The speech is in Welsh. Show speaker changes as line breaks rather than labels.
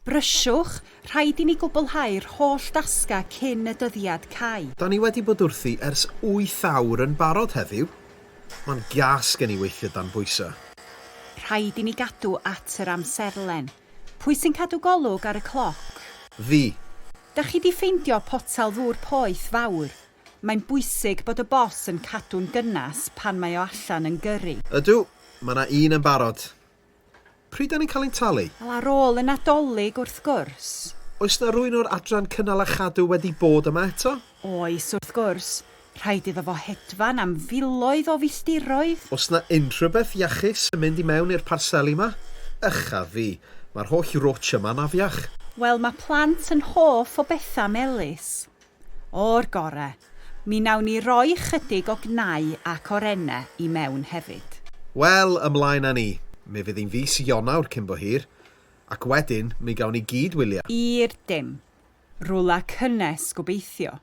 Brysiwch, rhaid i ni gwblhau'r holl dasga cyn y dyddiad cau.
Da ni wedi bod wrthi ers 8 awr yn barod heddiw. Mae'n gas gen I weithio dan bwysau.
Rhaid i ni gadw at yr amserlen. Pwy sy'n cadw golwg ar y cloc?
Fi.
Da chi di ffeindio potel ddŵr poeth fawr. Mae'n bwysig bod y bos yn cadw'n gynnas pan mae o allan yn gyrru.
Ydw, mae yna un yn barod. Pryd da ni'n cael ein talu?
Wel ar ôl y Nadolig wrth gwrs.
Oes na rwy'n o'r adran cynnal a chadw wedi bod yma eto?
Oes wrth gwrs. Rhaid iddo fo hedfan am filoedd o filltiroedd.
Oes na unrhyw beth iachus yn mynd I mewn i'r parseli yma? Ycha fi, mae'r holl rwtch yma'n afiach.
Wel, mae plant yn hoff o bethau melys. O'r gorau, mi nawn ni roi chydig o gnau ac orennau I mewn hefyd.
Wel, ymlaen â ni. Mi fydd hi'n fis Ionawr cyn bo hir, ac wedyn mi gawn ni gyd wyliau.
I'r dim. Rwla cynnes gobeithio.